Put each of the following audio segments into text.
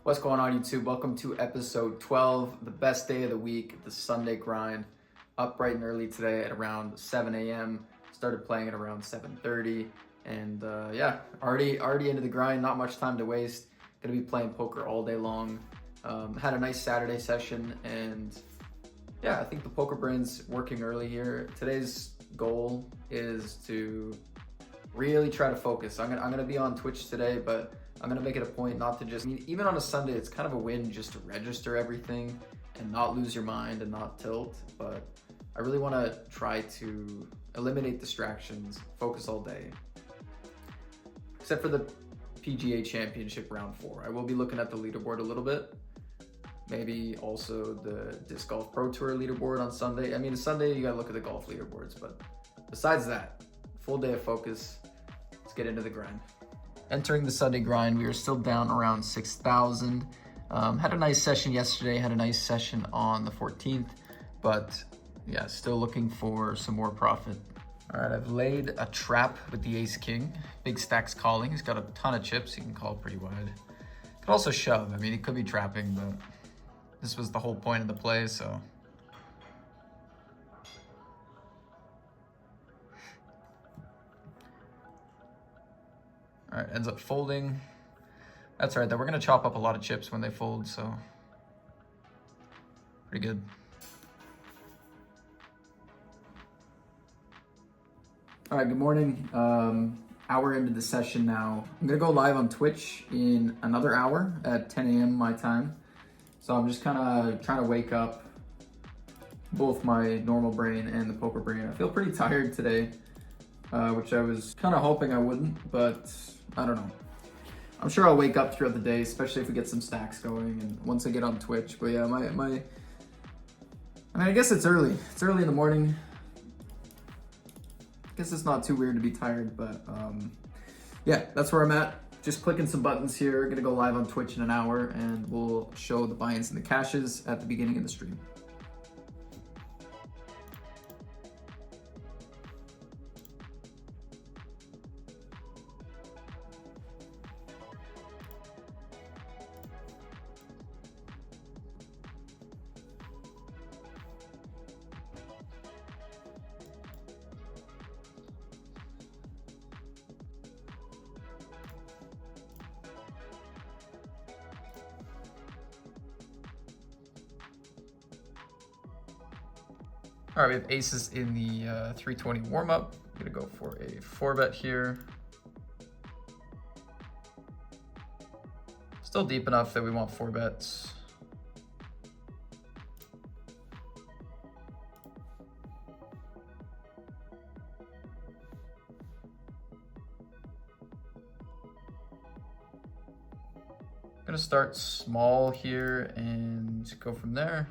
What's going on, YouTube? Welcome to episode 12, the best day of the week, the Sunday grind. Up bright and early today at around 7 a.m. Started playing at around 7:30, and already into the grind. Not much time to waste. Gonna be playing poker all day long. Had a nice Saturday session, and I think the poker brain's working early here. Today's goal is to really try to focus. I'm gonna be on Twitch today, but I'm gonna make it a point not to just, even on a Sunday, it's kind of a win just to register everything and not lose your mind and not tilt. But I really want to try to eliminate distractions, focus all day. Except for the PGA Championship round 4. I will be looking at the leaderboard a little bit. Maybe also the Disc Golf Pro Tour leaderboard on Sunday. I mean, Sunday you gotta look at the golf leaderboards, but besides that, full day of focus. Let's get into the grind. Entering the Sunday grind, we are still down around 6,000. Had a nice session yesterday, had a nice session on the 14th, but yeah, still looking for some more profit. All right, I've laid a trap with the ace king. Big stack's calling. He's got a ton of chips. He can call pretty wide. Could also shove. I mean, he could be trapping, but this was the whole point of the play, so. All right, ends up folding. That's all right, though. We're gonna chop up a lot of chips when they fold, so pretty good. All right, good morning. Hour into the session now. I'm gonna go live on Twitch in another hour at 10 a.m. my time. So I'm just kind of trying to wake up both my normal brain and the poker brain. I feel pretty tired today, which I was kind of hoping I wouldn't, but I don't know. I'm sure I'll wake up throughout the day, especially if we get some stacks going and once I get on Twitch. But yeah, I guess it's early. It's early in the morning. I guess it's not too weird to be tired, but yeah, that's where I'm at. Just clicking some buttons here. Gonna go live on Twitch in an hour, and we'll show the buy-ins and the cashes at the beginning of the stream. All right, we have aces in the 320 warm-up. I'm gonna go for a 4-bet here. Still deep enough that we want 4 bets. I'm gonna start small here and go from there.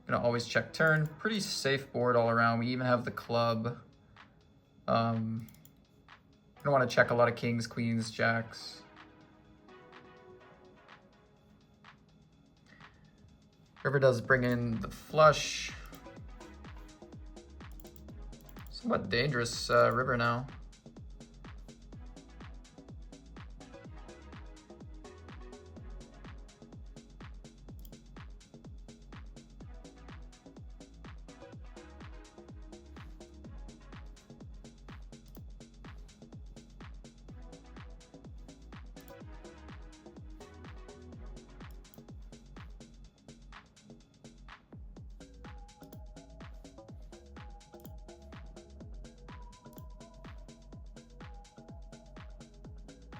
Gonna always check turn. Pretty safe board all around. We even have the club. Gonna want to check a lot of kings, queens, jacks. River does bring in the flush. Somewhat dangerous river now.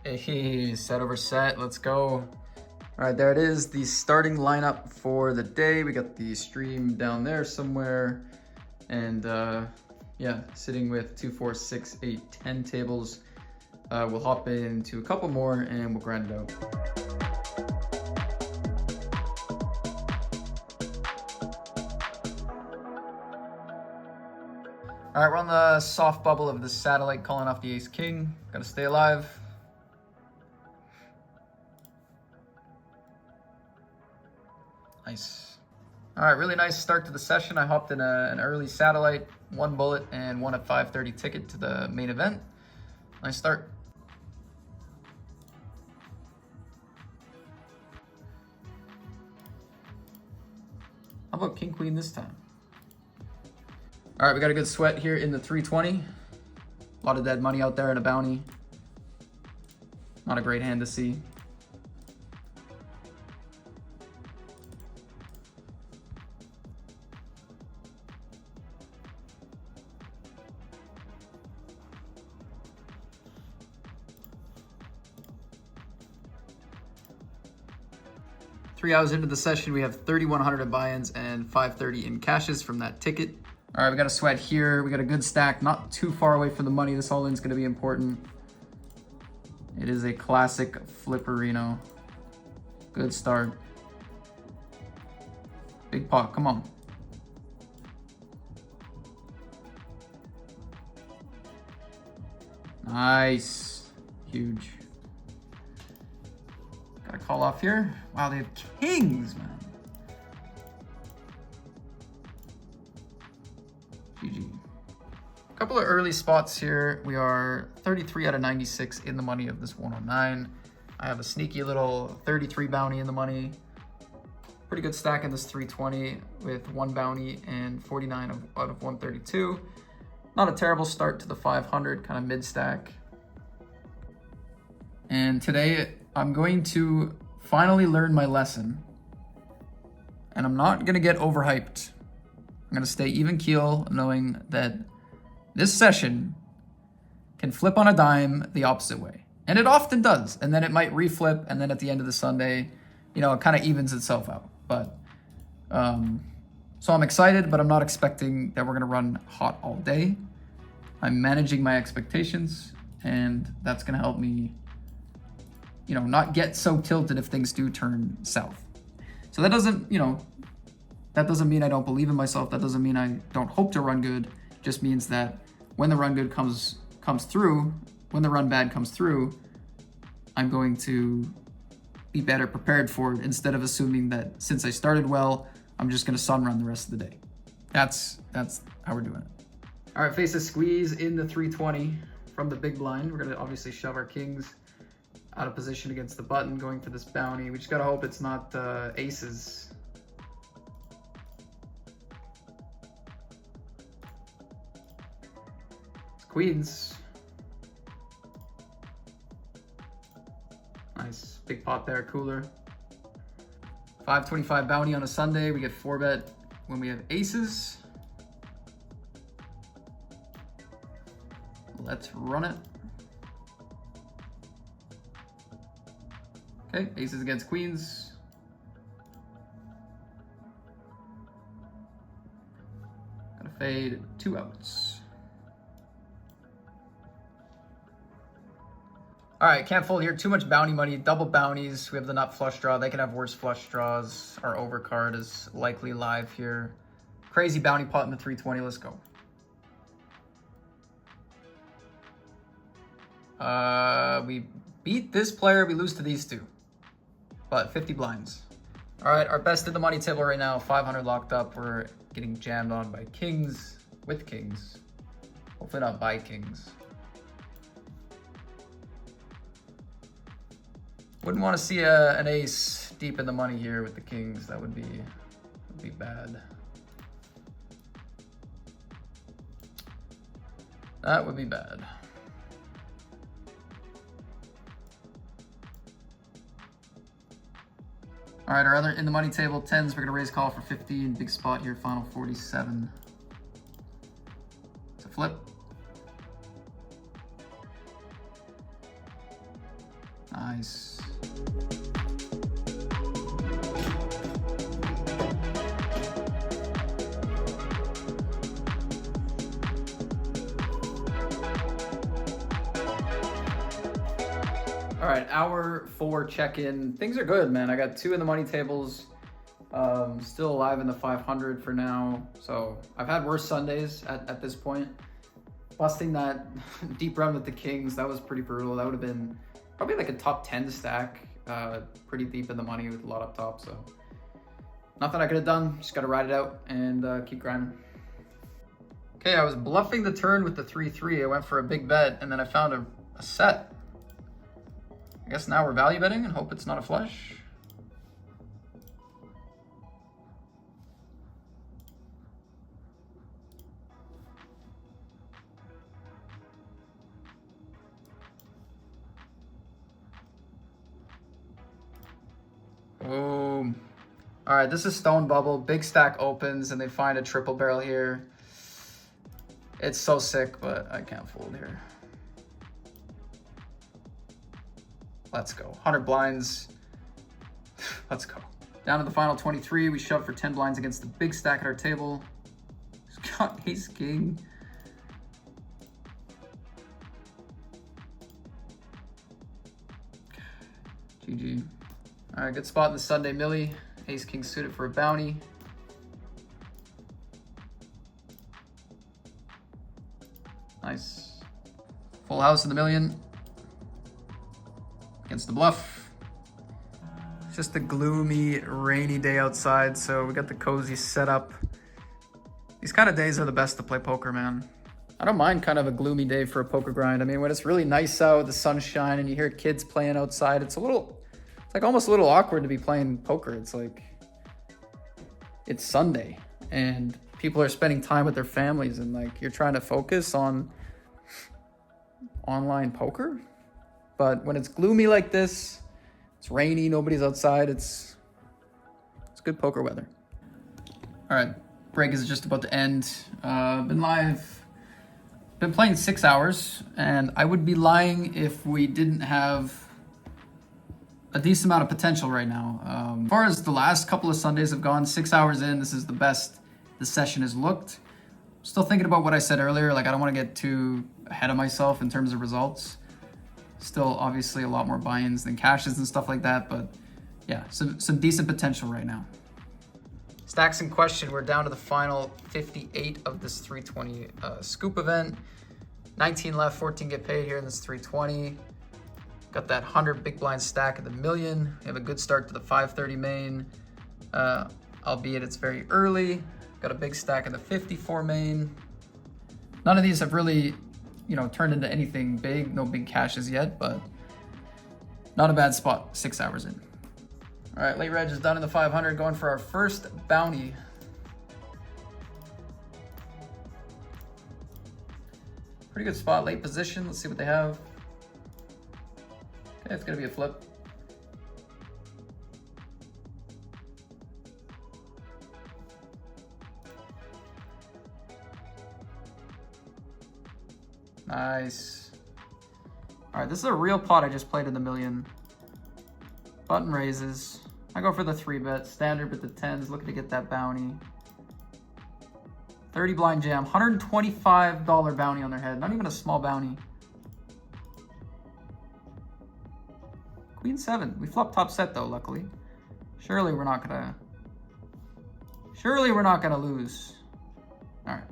Hey, set over set, let's go. All right, there it is, the starting lineup for the day. We got the stream down there somewhere. And yeah, sitting with 2, 4, 6, 8, 10 tables. We'll hop into a couple more and we'll grind it out. All right, we're on the soft bubble of the satellite, calling off the ace king. Gotta stay alive. Nice. All right, really nice start to the session. I hopped in an early satellite, 1 bullet, and won a 530 ticket to the main event. Nice start. How about king queen this time? All right, we got a good sweat here in the 320. A lot of dead money out there and a bounty. Not a great hand to see. Three hours into the session, we have 3,100 in buy-ins and 530 in cashes from that ticket. All right, we got a sweat here. We got a good stack, not too far away from the money. This all-in is going to be important. It is a classic flipperino. Good start. Big pot, come on. Nice, huge. Got a call off here. Wow, they have kings, man. GG. A couple of early spots here. We are 33 out of 96 in the money of this 109. I have a sneaky little 33 bounty in the money. Pretty good stack in this 320 with 1 bounty and 49 out of 132. Not a terrible start to the 500, kind of mid stack. And today I'm going to finally learn my lesson. And I'm not going to get overhyped. I'm going to stay even keel, knowing that this session can flip on a dime the opposite way. And it often does. And then it might reflip. And then at the end of the Sunday, you know, it kind of evens itself out. But, so I'm excited, but I'm not expecting that we're going to run hot all day. I'm managing my expectations, and that's going to help me, you know, not get so tilted if things do turn south. So that doesn't, you know, that doesn't mean I don't believe in myself. That doesn't mean I don't hope to run good. It just means that when the run good comes through, when the run bad comes through, I'm going to be better prepared for it instead of assuming that since I started well, I'm just going to sun run the rest of the day. That's how we're doing it. All right, face a squeeze in the 320 from the big blind. We're going to obviously shove our kings out of position against the button, going for this bounty. We just got to hope it's not aces. It's queens. Nice, big pot there, cooler. 525 bounty on a Sunday. We get 4-bet when we have aces. Let's run it. Okay, aces against queens. Gonna fade 2 outs. All right, can't fold here. Too much bounty money, double bounties. We have the nut flush draw. They can have worse flush draws. Our overcard is likely live here. Crazy bounty pot in the 320. Let's go. We beat this player. We lose to these two. But 50 blinds. All right, our best in the money table right now. 500 locked up. We're getting jammed on by kings with kings. Hopefully not by kings. Wouldn't want to see an ace deep in the money here with the kings. That would be bad. That would be bad. All right, our other in the money table, 10s, we're gonna raise call for 15. Big spot here, final 47. It's a flip. Nice. All right, hour 4 check-in. Things are good, man. I got 2 in the money tables. Still alive in the 500 for now. So I've had worse Sundays at this point. Busting that deep run with the kings, that was pretty brutal. That would have been probably like a top 10 stack, pretty deep in the money with a lot up top. So Nothing I could have done. Just got to ride it out and keep grinding. Okay, I was bluffing the turn with the 3-3. I went for a big bet, and then I found a set. I guess now we're value betting and hope it's not a flush. Boom. All right, this is Stone Bubble. Big stack opens, and they find a triple barrel here. It's so sick, but I can't fold here. Let's go. 100 blinds. Let's go. Down to the final 23. We shove for 10 blinds against the big stack at our table. He's got ace king. GG. All right, good spot in the Sunday Millie. Ace king suited for a bounty. Nice. Full house in the million. Against the bluff. It's just a gloomy, rainy day outside, so we got the cozy setup. These kind of days are the best to play poker, man. I don't mind kind of a gloomy day for a poker grind. I mean, when it's really nice out, the sun's shining, you hear kids playing outside, it's like almost a little awkward to be playing poker. It's like, it's Sunday and people are spending time with their families and like you're trying to focus on online poker. But when it's gloomy like this, it's rainy, nobody's outside, it's good poker weather. All right, break is just about to end. Been playing 6 hours, and I would be lying if we didn't have a decent amount of potential right now. As far as the last couple of Sundays have gone, 6 hours in, this is the best the session has looked. Still thinking about what I said earlier, like I don't want to get too ahead of myself in terms of results. Still obviously a lot more buy-ins than cashes and stuff like that, but yeah, some decent potential right now. Stacks in question, we're down to the final 58 of this 320 scoop event. 19 left, 14 get paid here in this 320. Got that 100 big blind stack of the million. We have a good start to the 530 main, albeit it's very early. Got a big stack of the 54 main. None of these have really, turned into anything big. No big cashes yet, but not a bad spot 6 hours in. All right, late reg is done in the 500, going for our first bounty. Pretty good spot, late position. Let's see what they have. Okay, it's gonna be a flip. Nice. All right, this is a real pot I just played in the million. Button raises. I go for the 3-bet, standard with the 10s, looking to get that bounty. 30 blind jam, $125 bounty on their head, not even a small bounty. Queen 7, we flopped top set though, luckily. Surely we're not gonna lose. All right.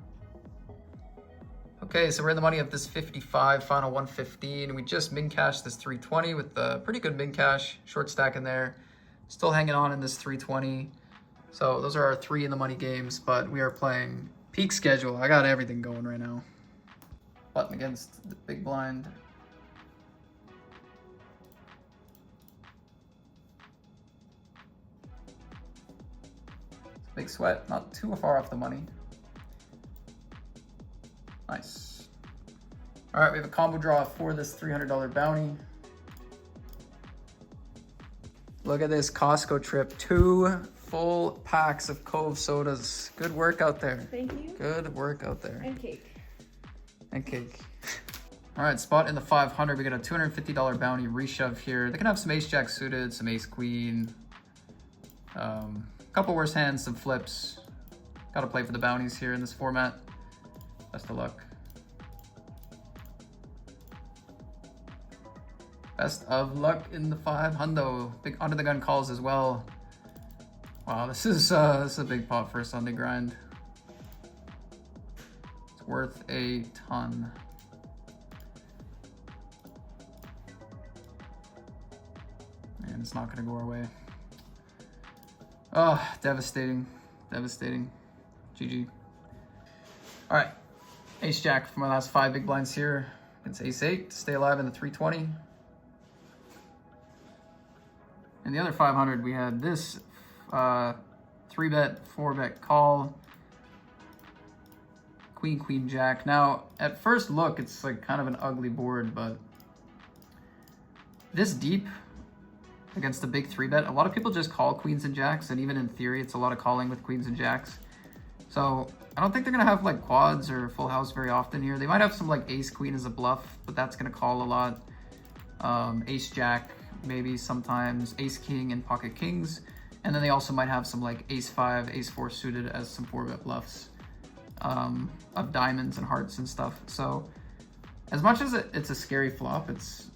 Okay, so we're in the money of this 55, final 115. We just min cashed this 320 with a pretty good min cash, short stack in there. Still hanging on in this 320. So those are our 3 in the money games, but we are playing peak schedule. I got everything going right now. Button against the big blind. Big sweat, not too far off the money. Nice. All right, we have a combo draw for this $300 bounty. Look at this Costco trip. 2 full packs of Cove sodas. Good work out there. Thank you. Good work out there. And cake. And cake. All right, spot in the 500. We got a $250 bounty reshove here. They can have some ace jack suited, some ace queen. Couple worse hands, some flips. Got to play for the bounties here in this format. Best of luck. Best of luck in the 500. Big under the gun calls as well. Wow, this is a big pot for a Sunday grind. It's worth a ton. And it's not gonna go our way. Oh, devastating. Devastating. GG. All right. Ace Jack for my last 5 big blinds here. It's Ace 8 to stay alive in the 320. And the other 500, we had this 3-bet, 4-bet call. Queen, Queen, Jack. Now, at first look, it's like kind of an ugly board, but this deep against a big 3-bet, a lot of people just call queens and jacks, and even in theory, it's a lot of calling with queens and jacks. So I don't think they're gonna have like quads or full house very often here. They might have some like ace queen as a bluff, but that's gonna call a lot. Ace jack, maybe sometimes ace king and pocket kings. And then they also might have some like ace 5, ace 4 suited as some 4-bet bluffs of diamonds and hearts and stuff. So as much as it's a scary flop, it's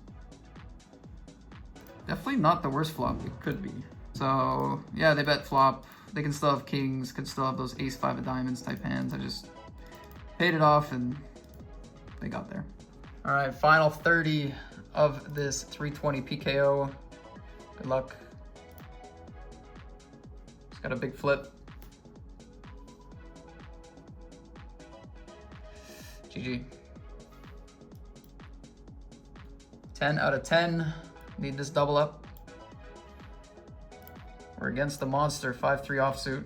definitely not the worst flop it could be. So yeah, they bet flop. They can still have kings, could still have those ace 5 of diamonds type hands. I just paid it off and they got there. All right, final 30 of this 320 PKO. Good luck. It's got a big flip. GG. 10 out of 10. Need this double up. We're against the monster, 5-3 offsuit.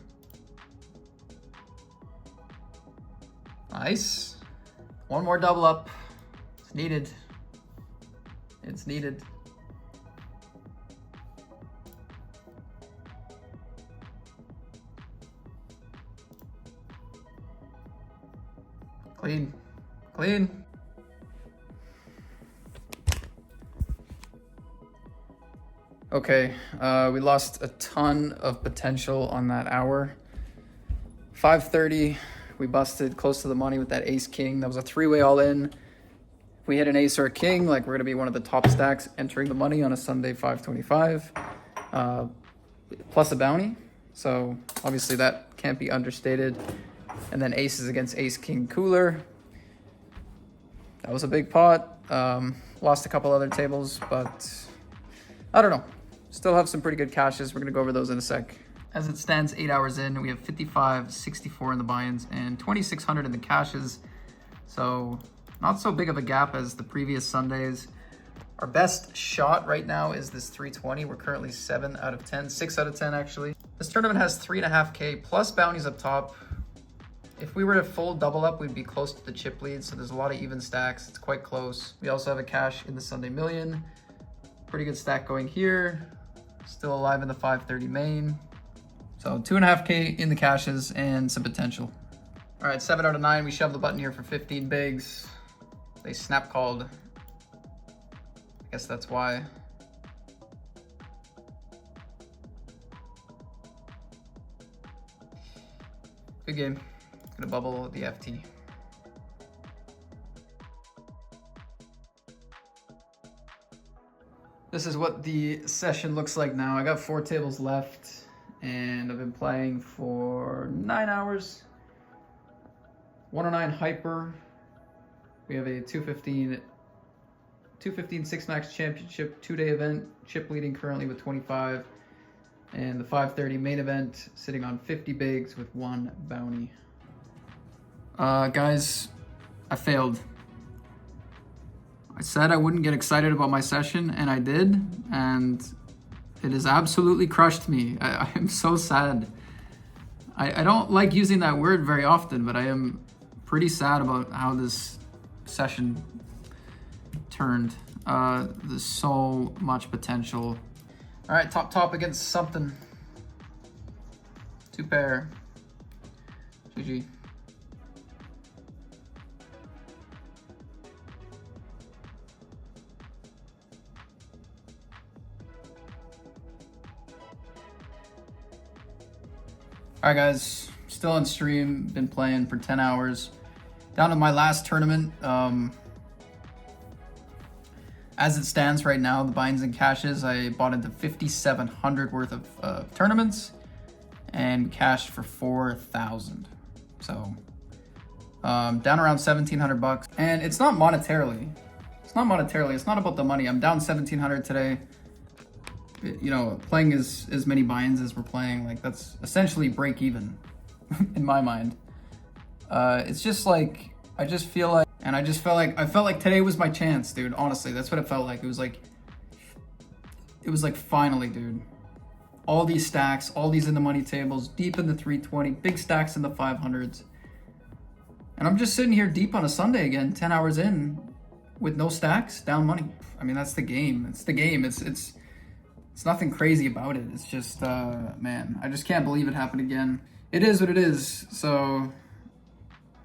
Nice. One more double up. It's needed. It's needed. Clean. Clean. Okay, we lost a ton of potential on that hour. 530, we busted close to the money with that ace king. That was a 3-way all in. If we hit an ace or a king, like we're gonna be one of the top stacks entering the money on a Sunday 525, plus a bounty. So obviously that can't be understated. And then aces against ace king cooler. That was a big pot. Lost a couple other tables, but I don't know. Still have some pretty good cashes. We're gonna go over those in a sec. As it stands 8 hours in, we have 55, 64 in the buy-ins and 2,600 in the cashes. So not so big of a gap as the previous Sundays. Our best shot right now is this 320. We're currently 7 out of 10, 6 out of 10 actually. This tournament has 3.5K plus bounties up top. If we were to full double up, we'd be close to the chip lead. So there's a lot of even stacks. It's quite close. We also have a cash in the Sunday Million. Pretty good stack going here. Still alive in the 530 main. So 2.5K in the cashes and some potential. All right, 7 out of 9. We shoved the button here for 15 bigs. They snap called. I guess that's why. Good game. Gonna bubble the FT. This is what the session looks like now. I got 4 tables left and I've been playing for 9 hours. 109 hyper. We have a 215 Six Max Championship 2-day event. Chip leading currently with 25. And the 530 main event sitting on 50 bigs with 1 bounty. Guys, I failed. I said I wouldn't get excited about my session, and I did, and it has absolutely crushed me. I am so sad. I don't like using that word very often, but I am pretty sad about how this session turned. There's so much potential. All right, top against something. 2 pair. GG. All right, guys, still on stream, been playing for 10 hours. Down to my last tournament. As it stands right now, the binds and cashes, I bought into 5,700 worth of tournaments and cashed for 4,000. So down around 1,700 bucks. And it's not monetarily. It's not about the money. I'm down 1,700 today. you know, playing as many buy-ins as we're playing, like that's essentially break even in my mind. It's just like, I just feel like, and I felt like today was my chance, dude. Honestly, that's what it felt like. It was like finally, dude. All these stacks, all these in the money tables, deep in the 320, big stacks in the 500s. And I'm just sitting here deep on a Sunday again, 10 hours in, with no stacks, down money. I mean, that's the game. It's the game. It's nothing crazy about it. It's just, man, I just can't believe it happened again. It is what it is. So,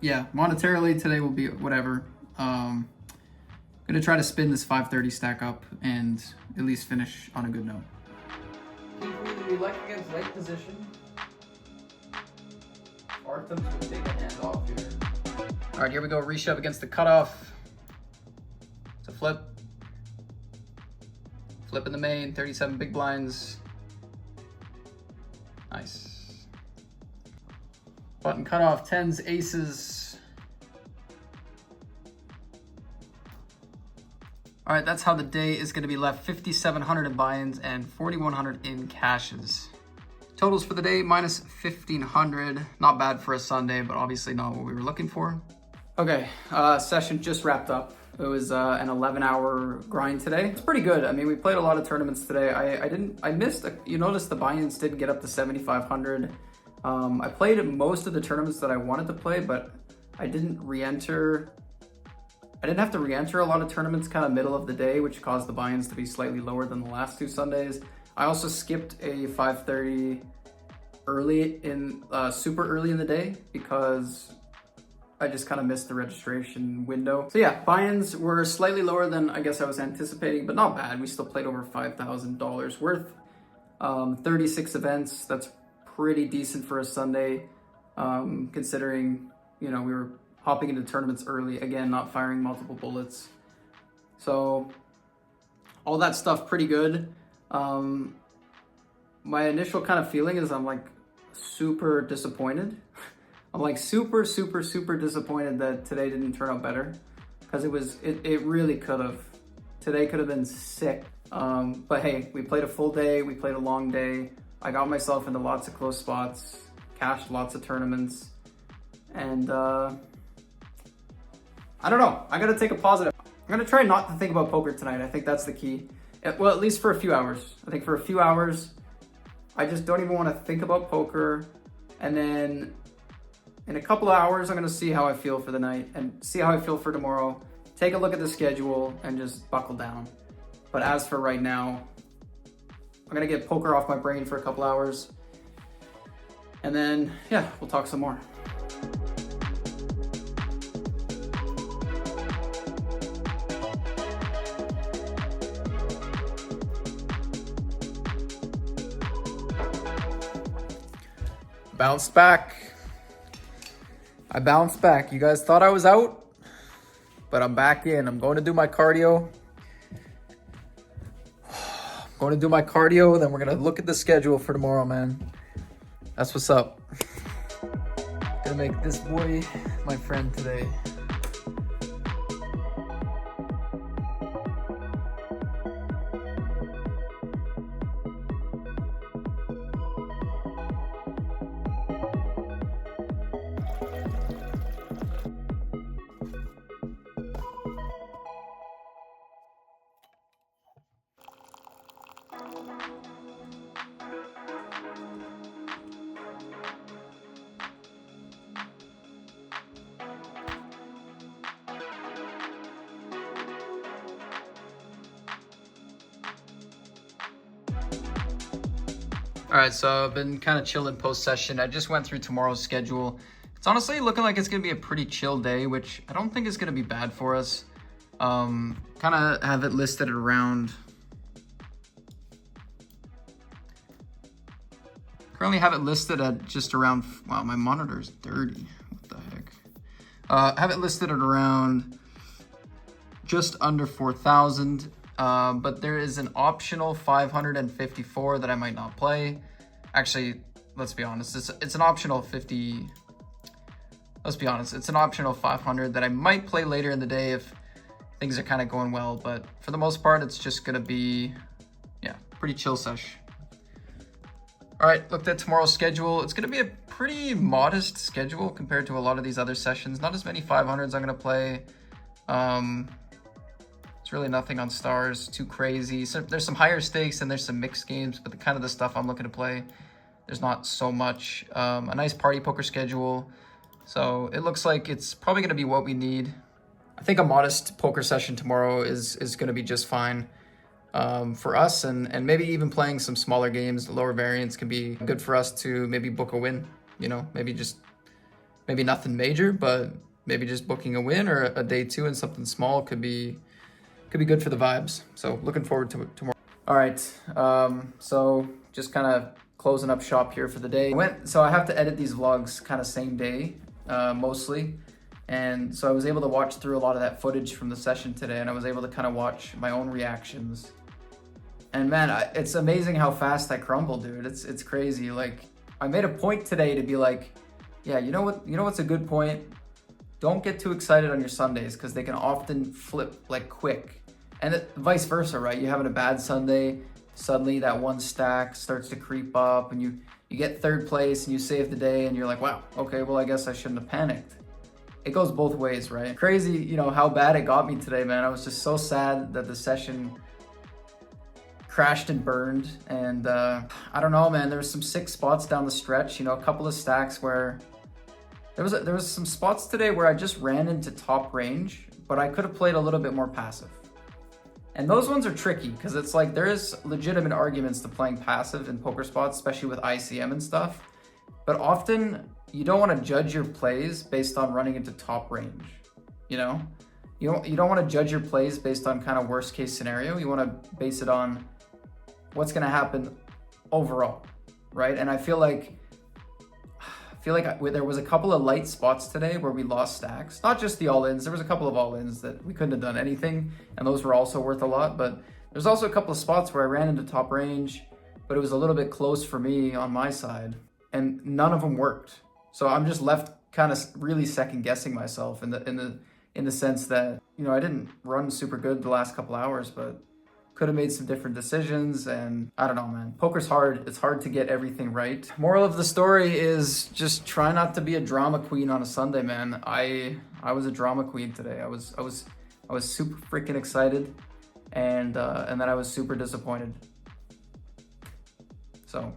yeah, monetarily today will be whatever. Gonna try to spin this 530 stack up and at least finish on a good note. We like against late position. Arthem's will take a hand off here. All right, here we go. Reshove against the cutoff. It's a flip. Flip in the main, 37 big blinds. Nice. Button cutoff, 10s, aces. All right, that's how the day is going to be left. 5,700 in buy-ins and 4,100 in cashes. Totals for the day, minus 1,500. Not bad for a Sunday, but obviously not what we were looking for. Okay, session just wrapped up. It was an 11-hour grind today. It's pretty good. I mean, we played a lot of tournaments today. I missed, you notice the buy-ins didn't get up to 7,500. I played most of the tournaments that I wanted to play, but I didn't re-enter. I didn't have to re-enter a lot of tournaments kind of middle of the day, which caused the buy-ins to be slightly lower than the last two Sundays. I also skipped a 5:30 super early in the day because I just kind of missed the registration window. So yeah, buy-ins were slightly lower than I guess I was anticipating, but not bad. We still played over $5,000 worth. 36 events, that's pretty decent for a Sunday, considering, you know, we were hopping into tournaments early, again, not firing multiple bullets. So all that stuff pretty good. My initial kind of feeling is I'm like super disappointed. I'm like super disappointed that today didn't turn out better, because it really could have. Today could have been sick. But hey, we played a full day, we played a long day. I got myself into lots of close spots, cashed lots of tournaments, and I don't know. I gotta take a positive. I'm gonna try not to think about poker tonight. I think that's the key. Well, at least for a few hours. I think for a few hours, I just don't even want to think about poker. And then in a couple of hours, I'm gonna see how I feel for the night and see how I feel for tomorrow. Take a look at the schedule and just buckle down. But as for right now, I'm gonna get poker off my brain for a couple hours. And then, yeah, we'll talk some more. Bounced back. I bounced back. You guys thought I was out, but I'm back in. I'm going to do my cardio. Then we're gonna look at the schedule for tomorrow, man. That's what's up. Gonna make this boy my friend today. All right, so I've been kind of chilling post-session. I just went through tomorrow's schedule. It's honestly looking like it's going to be a pretty chill day, which I don't think is going to be bad for us. Kind of have it listed at around... Currently have it listed at just around... Wow, my monitor's dirty. What the heck? Have it listed at around just under 4,000. But there is an optional 554 that I might not play. Actually, let's be honest, it's an optional 50. Let's be honest, it's an optional 500 that I might play later in the day if things are kind of going well. But for the most part, it's just gonna be, yeah, pretty chill sesh. All right, looked at tomorrow's schedule. It's going to be a pretty modest schedule compared to a lot of these other sessions. Not as many 500s I'm going to play. It's really nothing on stars too crazy. So there's some higher stakes and there's some mixed games, but the kind of the stuff I'm looking to play, there's not so much. A nice party poker schedule. So it looks like it's probably going to be what we need. I think a modest poker session tomorrow is going to be just fine. For us, and maybe even playing some smaller games, lower variance can be good for us to maybe book a win, you know, maybe nothing major, but maybe just booking a win or a day two and something small could be good for the vibes. So looking forward to it tomorrow. All right, so just kind of closing up shop here for the day. So I have to edit these vlogs kind of same day, mostly. And so I was able to watch through a lot of that footage from the session today, and I was able to kind of watch my own reactions. And man, it's amazing how fast I crumble, dude. It's crazy. Like, I made a point today to be like, yeah, you know what's a good point? Don't get too excited on your Sundays because they can often flip like quick. And vice versa, right? You're having a bad Sunday, suddenly that one stack starts to creep up and you get third place and you save the day and you're like, wow, okay, well, I guess I shouldn't have panicked. It goes both ways, right? Crazy, you know, how bad it got me today, man. I was just so sad that the session crashed and burned. And I don't know, man, there was some sick spots down the stretch, you know, a couple of stacks where there was some spots today where I just ran into top range, but I could have played a little bit more passive. And those ones are tricky because it's like there is legitimate arguments to playing passive in poker spots, especially with ICM and stuff. But often you don't want to judge your plays based on running into top range, you know? You don't want to judge your plays based on kind of worst case scenario. You want to base it on what's going to happen overall, right? And I feel like there was a couple of light spots today where we lost stacks. Not just the all-ins. There was a couple of all-ins that we couldn't have done anything, and those were also worth a lot. But there's also a couple of spots where I ran into top range, but it was a little bit close for me on my side, and none of them worked. So I'm just left kind of really second guessing myself in the sense that, you know, I didn't run super good the last couple hours, but could have made some different decisions. And I don't know, man. Poker's hard. It's hard to get everything right. Moral of the story is just try not to be a drama queen on a Sunday, man. I was a drama queen today. I was super freaking excited, and then I was super disappointed. So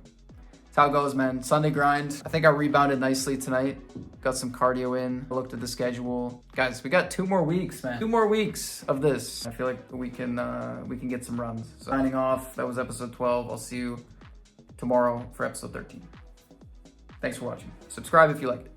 that's how it goes, man. Sunday grind. I think I rebounded nicely tonight. Got some cardio in. I looked at the schedule. Guys, we got 2 more weeks, man. 2 more weeks of this. I feel like we can get some runs. So signing off. That was episode 12. I'll see you tomorrow for episode 13. Thanks for watching. Subscribe if you like it.